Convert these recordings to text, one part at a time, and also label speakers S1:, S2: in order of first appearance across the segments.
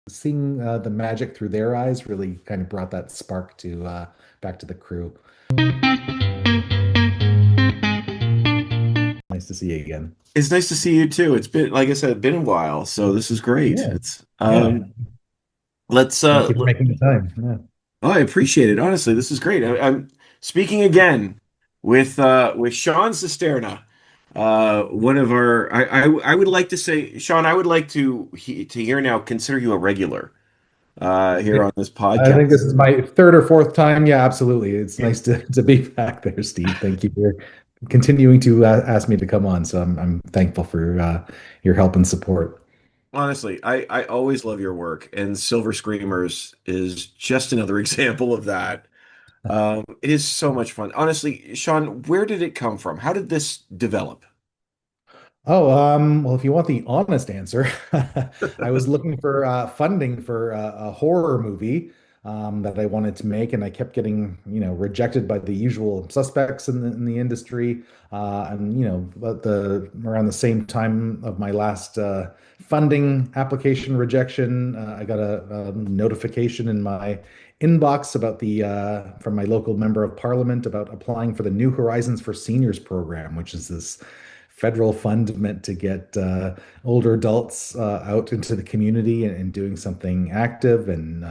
S1: seeing the magic through their eyes really kind of brought that spark to back to the crew. Nice to see you again.
S2: It's nice to see you too. It's been, like I said, been a while, so this is great.
S1: Yeah,
S2: It's
S1: yeah.
S2: let's
S1: Thank you for making the time. Yeah.
S2: oh, I appreciate it. Honestly, this is great. I'm speaking again with Sean Cisterna. One of our I would like to say, Sean, I would like to hear now consider you a regular here on this
S1: I think this
S2: podcast.
S1: is my third or fourth time. Yeah, absolutely. It's nice to be back there, Steve. Thank you for continuing to ask me to come on. So I'm thankful for your help and support.
S2: Honestly, I always love your work, and Silver Screamers is just another example of that. It is so much fun. Honestly, Sean, where did it come from? How did this develop?
S1: Oh, well, if you want the honest answer, I was looking for funding for a horror movie that I wanted to make, and I kept getting, rejected by the usual suspects in the industry. And at the around the same time of my last funding application rejection, I got a notification in my inbox about the from my local member of parliament about applying for the New Horizons for Seniors program, which is this federal fund meant to get older adults out into the community and doing something active and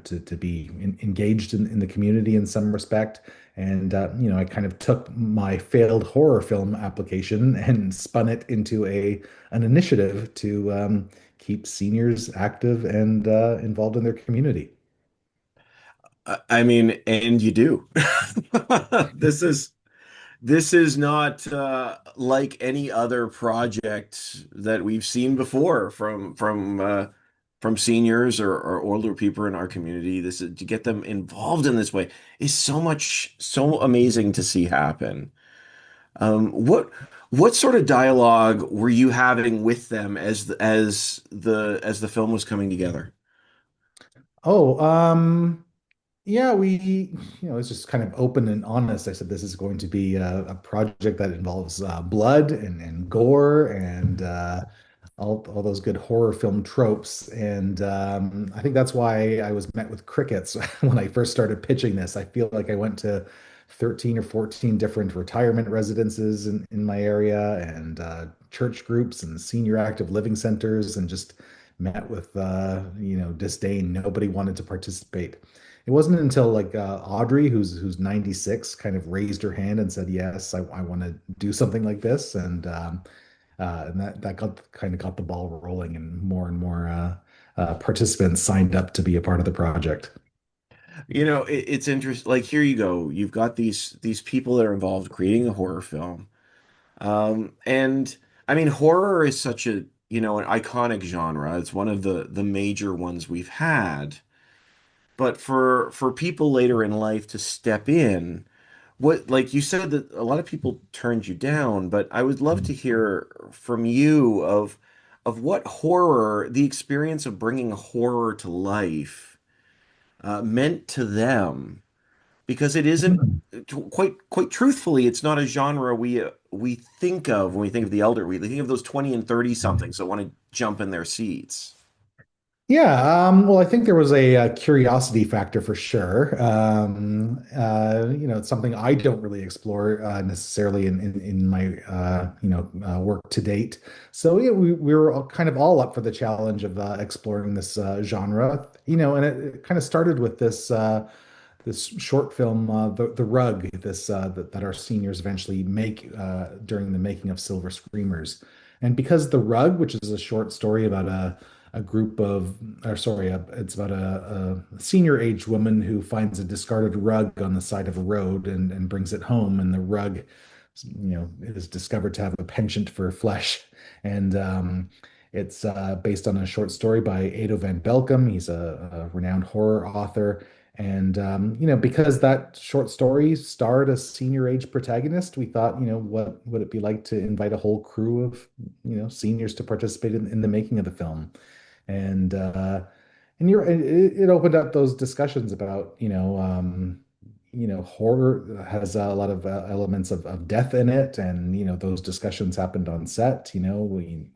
S1: to be engaged in the community in some respect. And I kind of took my failed horror film application and spun it into a an initiative to keep seniors active and involved in their community.
S2: I mean, and you do. This is this is not like any other project that we've seen before from seniors or older people in our community. This is to get them involved in this way is so amazing to see happen. What sort of dialogue were you having with them as the film was coming together?
S1: Oh, yeah, it's just kind of open and honest. I said this is going to be a project that involves blood and gore and all those good horror film tropes. And I think that's why I was met with crickets when I first started pitching this. I feel like I went to 13 or 14 different retirement residences in my area and church groups and senior active living centers and just met with disdain. Nobody wanted to participate. It wasn't until like Audrey, who's 96, kind of raised her hand and said, "Yes, I want to do something like this," and that got the ball rolling, and more participants signed up to be a part of the project.
S2: It's interesting. Like here you go. You've got these people that are involved creating a horror film. And I mean, horror is such an iconic genre. It's one of the major ones we've had. But for people later in life to step in, what like you said that a lot of people turned you down, but I would love to hear from you of what horror, the experience of bringing horror to life, meant to them because it isn't quite truthfully, it's not a genre we think of when we think of the elder. We think of those 20 and 30 somethings that want to jump in their seats.
S1: Yeah, well, I think there was a curiosity factor for sure. It's something I don't really explore necessarily in my work to date. So yeah, we were all kind of all up for the challenge of exploring this genre. And it kind of started with this short film, the Rug, that our seniors eventually make during the making of Silver Screamers. And because The Rug, which is a short story about a group of, or sorry, it's about a senior aged woman who finds a discarded rug on the side of a road and brings it home, and the rug, is discovered to have a penchant for flesh. And it's based on a short story by Ado van Belkom. He's a renowned horror author. And because that short story starred a senior age protagonist, we thought, what would it be like to invite a whole crew of, seniors to participate in the making of the film? And it opened up those discussions about, horror has a lot of elements of death in it, and those discussions happened on set. We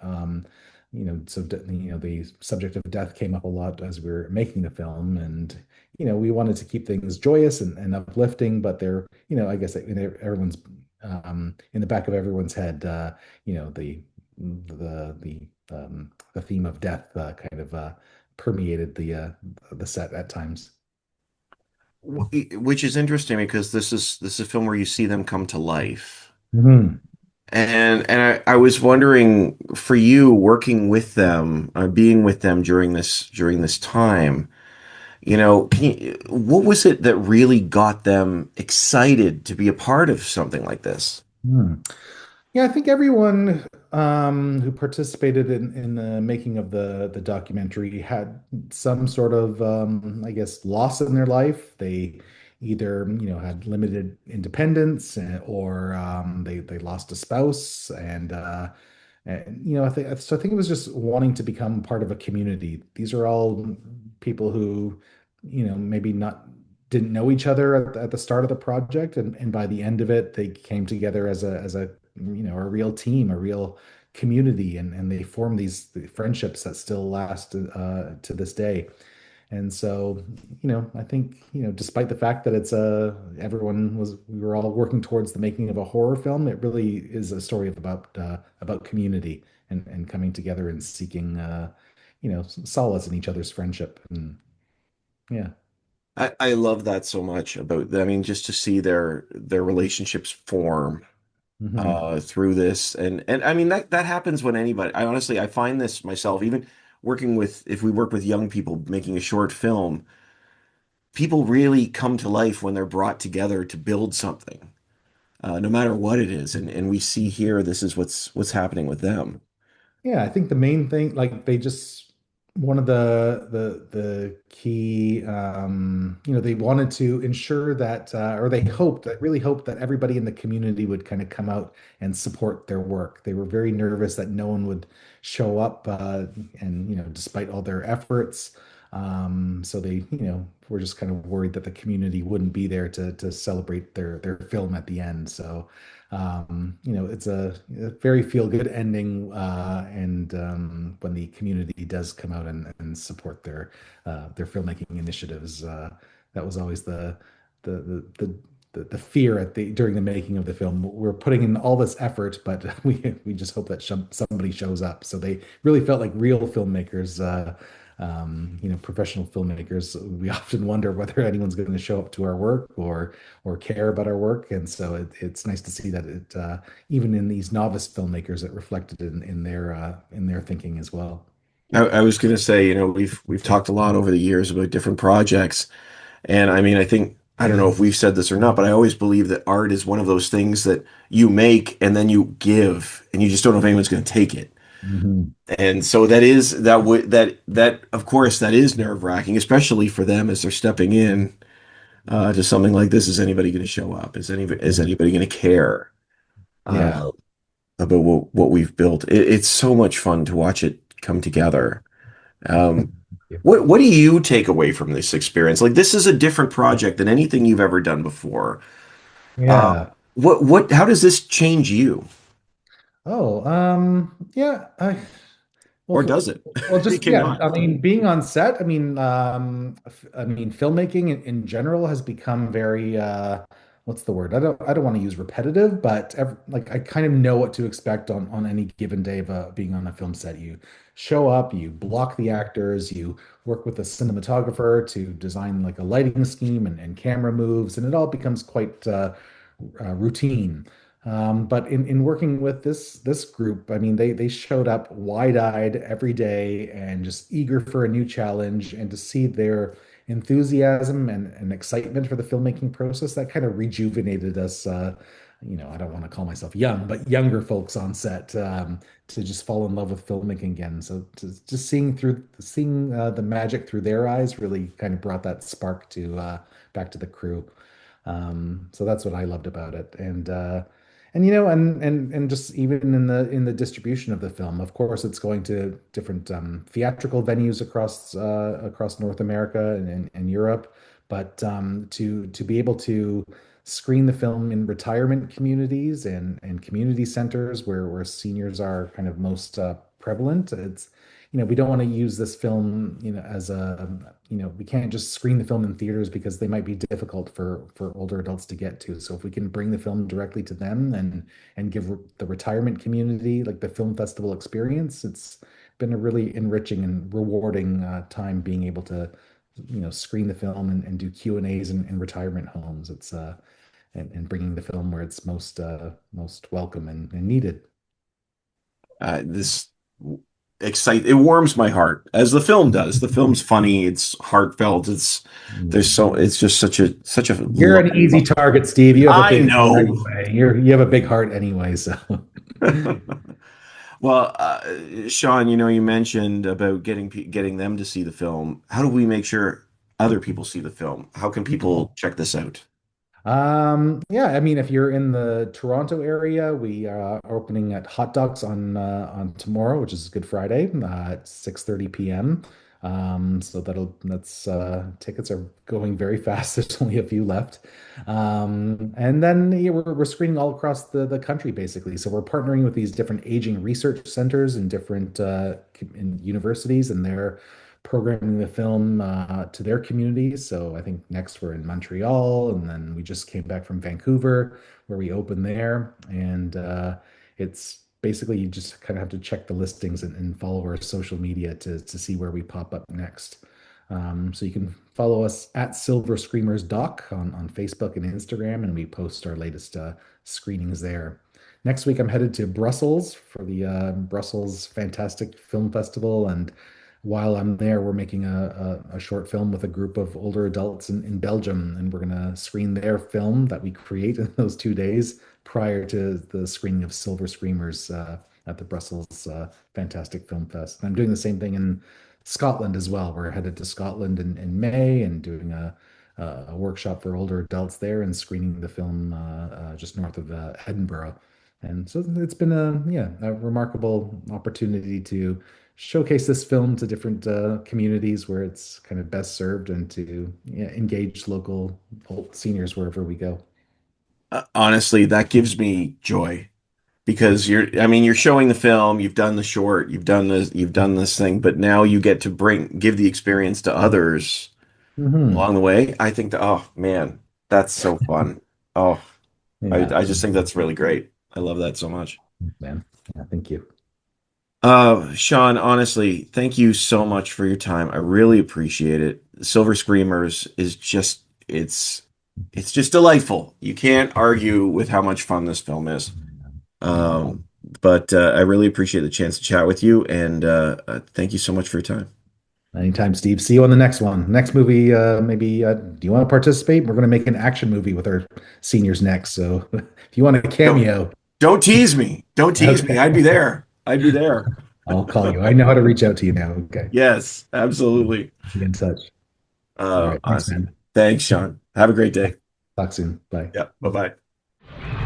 S1: so the subject of death came up a lot as we were making the film, and we wanted to keep things joyous and uplifting, but I guess everyone's in the back of everyone's head, the theme of death kind of permeated the set at times.
S2: Which is interesting because this is a film where you see them come to life.
S1: Mhm.
S2: And I was wondering for you working with them, being with them during this time, what was it that really got them excited to be a part of something like this?
S1: Hmm. Yeah, I think everyone who participated in the making of the documentary had some sort of, I guess, loss in their life. They either, had limited independence, or they lost a spouse, and I think it was just wanting to become part of a community. These are all people who, maybe not didn't know each other at the start of the project, and by the end of it, they came together as a a real team, a real community, and they formed these friendships that still last to this day. And so, I think, despite the fact that we were all working towards the making of a horror film, it really is a story about community and coming together and seeking, solace in each other's friendship. And yeah.
S2: I love that so much about, I mean, just to see their relationships form
S1: Hmm.
S2: through this. And I mean that happens when anybody, I honestly, I find this myself, even working with, if we work with young people making a short film, people really come to life when they're brought together to build something, no matter what it is. And we see here, this is what's happening with them.
S1: Yeah, I think the main thing, like they just one of the key, they wanted to ensure that, or really hoped that everybody in the community would kind of come out and support their work. They were very nervous that no one would show up, and despite all their efforts, so they, were just kind of worried that the community wouldn't be there to celebrate their film at the end. So. It's a very feel-good ending, and when the community does come out and support their filmmaking initiatives, that was always the the the fear during the making of the film. We're putting in all this effort, but we just hope that somebody shows up. So they really felt like real filmmakers. Professional filmmakers. We often wonder whether anyone's going to show up to our work or care about our work. And so it's nice to see that even in these novice filmmakers, it reflected in their thinking as well.
S2: I was going to say, we've talked a lot over the years about different projects. And I mean, I think, I don't know if we've said this or not, but I always believe that art is one of those things that you make and then you give, and you just don't know if anyone's going to take it.
S1: Mhm.
S2: And so that of course that is nerve-wracking, especially for them as they're stepping in to something like this. Is anybody going to show up? Is anybody going to care
S1: Yeah.
S2: uh, about what we've built? It's so much fun to watch it come together. Um, what do you take away from this experience? Like, this is a different project than anything you've ever done before. Uh,
S1: Yeah.
S2: how does this change you,
S1: Oh, yeah. Well,
S2: or does it? It
S1: just yeah.
S2: cannot.
S1: I mean, being on set. I mean, filmmaking in general has become very. What's the word? I don't want to use repetitive, but like I kind of know what to expect on any given day of being on a film set. You show up, you block the actors, you work with a cinematographer to design like a lighting scheme and camera moves, and it all becomes quite routine. But in working with this group, I mean, they showed up wide-eyed every day and just eager for a new challenge, and to see their enthusiasm and excitement for the filmmaking process, that kind of rejuvenated us. I don't want to call myself young, but younger folks on set, to just fall in love with filmmaking again. So just seeing the magic through their eyes really kind of brought that spark to back to the crew. So that's what I loved about it. And just even in the distribution of the film, of course, it's going to different theatrical venues across North America and Europe. But to be able to screen the film in retirement communities and community centers where seniors are kind of most prevalent. We don't want to use this film, as we can't just screen the film in theaters because they might be difficult for older adults to get to. So if we can bring the film directly to them and give the retirement community like the film festival experience, it's been a really enriching and rewarding time being able to, screen the film and do Q&As in retirement homes. And bringing the film where it's most welcome and needed.
S2: This it warms my heart as the film does. The film's funny, it's heartfelt, it's just such a
S1: You're an
S2: lovely.
S1: easy target, Steve. You have a
S2: I
S1: big heart
S2: know.
S1: anyway. You have a big heart anyway, so.
S2: Well, Sean, you mentioned about getting them to see the film. How do we make sure other people see the film? How can people check this out?
S1: Yeah, I mean, if you're in the Toronto area, we are opening at Hot Docs on tomorrow, which is Good Friday, at 6:30 p.m. So that's tickets are going very fast. There's only a few left. And then yeah, we're screening all across the country basically. So we're partnering with these different aging research centers in different in universities, and they're programming the film to their communities. So I think next we're in Montreal, and then we just came back from Vancouver, where we opened there. And it's basically you just kind of have to check the listings and follow our social media to see where we pop up next. So you can follow us at Silver Screamers Doc on Facebook and Instagram, and we post our latest screenings there. Next week, I'm headed to Brussels for the Brussels Fantastic Film Festival, and while I'm there, we're making a short film with a group of older adults in Belgium, and we're going to screen their film that we create in those 2 days prior to the screening of Silver Screamers at the Brussels Fantastic Film Fest. And I'm doing the same thing in Scotland as well. We're headed to Scotland in May and doing a workshop for older adults there and screening the film just north of Edinburgh. And so it's been a remarkable opportunity to showcase this film to different communities where it's kind of best served and to engage local old seniors wherever we go.
S2: Honestly, that gives me joy because I mean, you're showing the film, you've done the short, you've done this thing, but now you get to give the experience to others
S1: Hmm.
S2: along the way. I think that, oh man, that's so fun. Oh,
S1: Yeah,
S2: I just think that's really great. I love that so much.
S1: man. Yeah, thank you.
S2: Sean, honestly, thank you so much for your time. I really appreciate it. Silver Screamers is it's just delightful. You can't argue with how much fun this film is.
S1: Yeah.
S2: Um, but I really appreciate the chance to chat with you, and thank you so much for your time.
S1: Anytime, Steve. See you on the next one. Next movie, maybe. Do you want to participate? We're going to make an action movie with our seniors next. So if you want a
S2: Don't
S1: cameo,
S2: don't tease me. Don't tease me.
S1: okay,
S2: I'd be there. I'd be there.
S1: I'll call you. I know how to reach out to you now. Okay,
S2: Yes, absolutely.
S1: be in touch. All right, thanks,
S2: Awesome.
S1: man.
S2: Thanks, Sean. Have a great day.
S1: Talk soon. Bye.
S2: Yeah. Bye bye.